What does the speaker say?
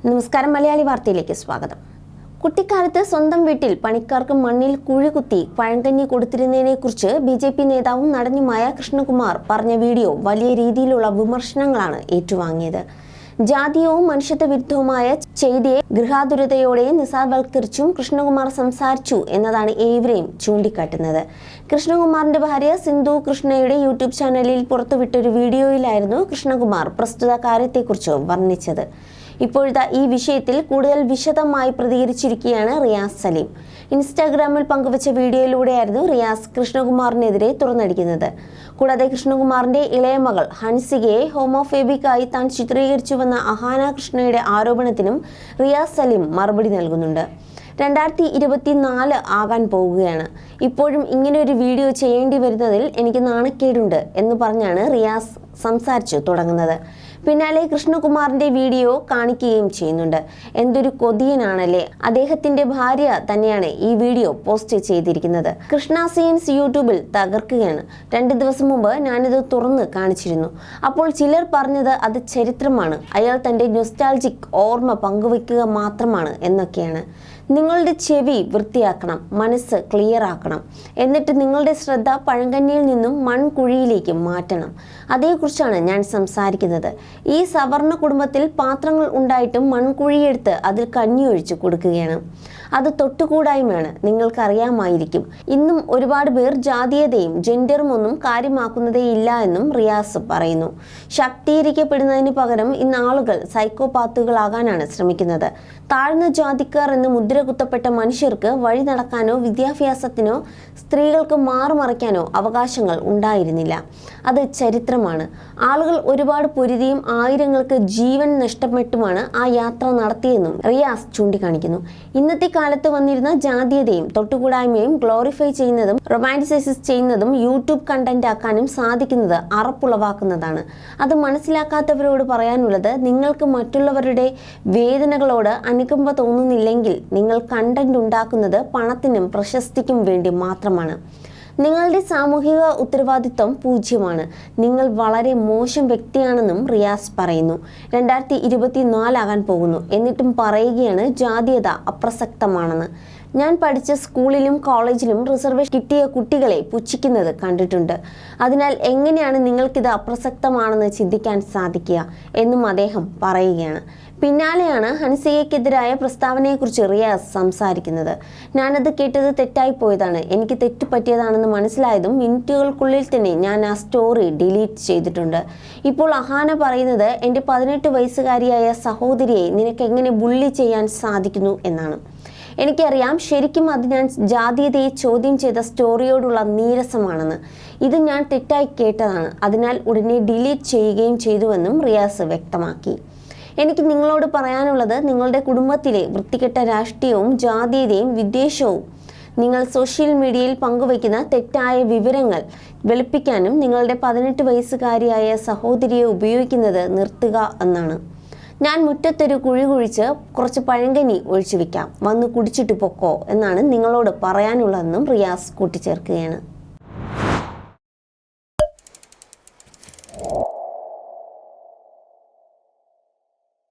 നമസ്കാരം, മലയാളി വാർത്തയിലേക്ക് സ്വാഗതം. കുട്ടിക്കാലത്ത് സ്വന്തം വീട്ടിൽ പണിക്കാർക്ക് മണ്ണിൽ കുഴികുത്തി പഴങ്കഞ്ഞി കൊടുത്തിരുന്നതിനെക്കുറിച്ച് ബി.ജെ.പി. നേതാവും നടനുമായ കൃഷ്ണകുമാർ പറഞ്ഞ വീഡിയോ വലിയ രീതിയിലുള്ള വിമർശനങ്ങളാണ് ഏറ്റുവാങ്ങിയത്. ജാതീയവും മനുഷ്യത്വ വിരുദ്ധവുമായ ചെയ്തിയെ ഗൃഹാതുരതയോടെ നിസാരവൽക്കരിച്ചും കൃഷ്ണകുമാർ സംസാരിച്ചു എന്നതാണ് ഏവരെയും ചൂണ്ടിക്കാട്ടുന്നത്. കൃഷ്ണകുമാറിന്റെ ഭാര്യ സിന്ധു കൃഷ്ണയുടെ യൂട്യൂബ് ചാനലിൽ പുറത്തുവിട്ടൊരു വീഡിയോയിലായിരുന്നു കൃഷ്ണകുമാർ പ്രസ്തുത കാര്യത്തെക്കുറിച്ച് വർണ്ണിച്ചത്. ഇപ്പോഴത്തെ ഈ വിഷയത്തിൽ കൂടുതൽ വിശദമായി പ്രതികരിച്ചിരിക്കുകയാണ് റിയാസ് സലീം. ഇൻസ്റ്റാഗ്രാമിൽ പങ്കുവച്ച വീഡിയോയിലൂടെയായിരുന്നു റിയാസ് കൃഷ്ണകുമാറിനെതിരെ തുറന്നടിക്കുന്നത്. കൂടാതെ കൃഷ്ണകുമാറിന്റെ ഇളയ മകൾ ഹൻസികയെ ഹോമോഫോബിക്കായി താൻ ചിത്രീകരിച്ചുവെന്ന അഹാന കൃഷ്ണയുടെ ആരോപണത്തിനും റിയാസ് സലീം മറുപടി നൽകുന്നുണ്ട്. 2024 ആകാൻ പോവുകയാണ്. ഇപ്പോഴും ഇങ്ങനെ ഒരു വീഡിയോ ചെയ്യേണ്ടി വരുന്നതിൽ എനിക്ക് നാണക്കേടുണ്ട് എന്ന് പറഞ്ഞാണ് റിയാസ് സംസാരിച്ചു തുടങ്ങുന്നത്. പിന്നാലെ കൃഷ്ണകുമാറിന്റെ വീഡിയോ കാണിക്കുകയും ചെയ്യുന്നുണ്ട്. എന്തൊരു കൊതിയനാണല്ലേ! അദ്ദേഹത്തിന്റെ ഭാര്യ തന്നെയാണ് ഈ വീഡിയോ പോസ്റ്റ് ചെയ്തിരിക്കുന്നത്. കൃഷ്ണ സയൻസ് യൂട്യൂബിൽ തകർക്കുകയാണ്. 2 ദിവസം മുമ്പ് ഞാനിത് തുറന്ന് കാണിച്ചിരുന്നു. അപ്പോൾ ചിലർ പറഞ്ഞത് അത് ചരിത്രമാണ്, അയാൾ തന്റെ നൊസ്റ്റാൾജിക് ഓർമ്മ പങ്കുവയ്ക്കുക മാത്രമാണ് എന്നൊക്കെയാണ്. നിങ്ങളുടെ ചെവി വൃത്തിയാക്കണം, മനസ്സ് ക്ലിയർ ആക്കണം. എന്നിട്ട് നിങ്ങളുടെ ശ്രദ്ധ പഴങ്കഞ്ഞിയിൽ നിന്നും മൺകുഴിയിലേക്ക് മാറ്റണം. അതേക്കുറിച്ചാണ് ഞാൻ സംസാരിക്കുന്നത്. ഈ സവർണ കുടുംബത്തിൽ പാത്രങ്ങൾ ഉണ്ടായിട്ടും മൺകുഴിയെടുത്ത് അതിൽ കഞ്ഞി ഒഴിച്ചു കൊടുക്കുകയാണ്. അത് തൊട്ടുകൂടായ്മയാണ്, നിങ്ങൾക്കറിയാമായിരിക്കും. ഇന്നും ഒരുപാട് പേർ ജാതീയതയും ജെൻഡറും ഒന്നും കാര്യമാക്കുന്നതേ ഇല്ല എന്നും റിയാസ് പറയുന്നു. ശാക്തീകരിക്കപ്പെടുന്നതിന് പകരം ഇന്ന് ആളുകൾ സൈക്കോപാത്തുകളാകാനാണ് ശ്രമിക്കുന്നത്. താഴ്ന്ന ജാതിക്കാർ എന്ന് മുദ്ര കുത്തപ്പെട്ട മനുഷ്യർക്ക് വഴി നടക്കാനോ വിദ്യാഭ്യാസത്തിനോ സ്ത്രീകൾക്ക് മാറുമറയ്ക്കാനോ അവകാശങ്ങൾ ഉണ്ടായിരുന്നില്ല. അത് ചരിത്രമാണ്. ആളുകൾ ഒരുപാട് പൊരുതിയും ആയിരങ്ങൾക്ക് ജീവൻ നഷ്ടപ്പെട്ടുമാണ് ആ യാത്ര നടത്തിയെന്നും റിയാസ് ചൂണ്ടിക്കാണിക്കുന്നു. ഇന്നത്തെ കാലത്ത് വന്നിരുന്ന ജാതീയതയും തൊട്ടുകൂടായ്മയും ഗ്ലോറിഫൈ ചെയ്യുന്നതും റൊമാൻറ്റിസൈസ് ചെയ്യുന്നതും യൂട്യൂബ് കണ്ടന്റ് ആക്കാനും സാധിക്കുന്നത് അറപ്പുളവാക്കുന്നതാണ്. അത് മനസ്സിലാക്കാത്തവരോട് പറയാനുള്ളത്, നിങ്ങൾക്ക് മറ്റുള്ളവരുടെ വേദനകളോട് അനുകമ്പ തോന്നുന്നില്ലെങ്കിൽ നിങ്ങൾ കണ്ടന്റ് ഉണ്ടാക്കുന്നത് പണത്തിനും പ്രശസ്തിക്കും വേണ്ടി മാത്രമാണ്. നിങ്ങളുടെ സാമൂഹിക ഉത്തരവാദിത്വം 0. നിങ്ങൾ വളരെ മോശം വ്യക്തിയാണെന്നും റിയാസ് പറയുന്നു. 2024 ആകാൻ പോകുന്നു, എന്നിട്ടും പറയുകയാണ് ജാതീയത അപ്രസക്തമാണെന്ന്. ഞാൻ പഠിച്ച സ്കൂളിലും കോളേജിലും റിസർവേഷൻ കിട്ടിയ കുട്ടികളെ പുച്ഛിക്കുന്നത് കണ്ടിട്ടുണ്ട്. അതിനാൽ എങ്ങനെയാണ് നിങ്ങൾക്കിത് അപ്രസക്തമാണെന്ന് ചിന്തിക്കാൻ സാധിക്കുക എന്നും അദ്ദേഹം പറയുകയാണ്. പിന്നാലെയാണ് ഹൻസികയ്ക്കെതിരായ പ്രസ്താവനയെക്കുറിച്ച് റിയാസ് സംസാരിക്കുന്നത്. ഞാനത് കേട്ടത് തെറ്റായി പോയതാണ്, എനിക്ക് തെറ്റുപറ്റിയതാണെന്ന് മനസ്സിലായതും മിനിറ്റുകൾക്കുള്ളിൽ തന്നെ ഞാൻ ആ സ്റ്റോറി ഡിലീറ്റ് ചെയ്തിട്ടുണ്ട്. ഇപ്പോൾ അഹാന പറയുന്നത് എൻ്റെ 18 വയസ്സുകാരിയായ സഹോദരിയെ നിനക്ക് എങ്ങനെ ബുള്ളി ചെയ്യാൻ സാധിക്കുന്നു എന്നാണ്. എനിക്കറിയാം, ശരിക്കും അത് ഞാൻ ജാതീയതയെ ചോദ്യം ചെയ്ത സ്റ്റോറിയോടുള്ള നീരസമാണെന്ന്. ഇത് ഞാൻ തെറ്റായി കേട്ടതാണ്, അതിനാൽ ഉടനെ ഡിലീറ്റ് ചെയ്യുകയും ചെയ്തുവെന്നും റിയാസ് വ്യക്തമാക്കി. എനിക്ക് നിങ്ങളോട് പറയാനുള്ളത്, നിങ്ങളുടെ കുടുംബത്തിലെ വൃത്തികെട്ട രാഷ്ട്രീയവും ജാതീയതയും വിദ്വേഷവും നിങ്ങൾ സോഷ്യൽ മീഡിയയിൽ പങ്കുവയ്ക്കുന്ന തെറ്റായ വിവരങ്ങൾ വെളുപ്പിക്കാനും നിങ്ങളുടെ 18 വയസ്സുകാരിയായ സഹോദരിയെ ഉപയോഗിക്കുന്നത് നിർത്തുക എന്നാണ്. ഞാൻ മുറ്റത്തൊരു കുഴി കുഴിച്ച് കുറച്ച് പഴങ്കഞ്ഞി ഒഴിച്ചു വെക്കാം, വന്ന് കുടിച്ചിട്ട് പൊക്കോ എന്നാണ് നിങ്ങളോട് പറയാനുള്ളതെന്നും റിയാസ് കൂട്ടിച്ചേർക്കുകയാണ്.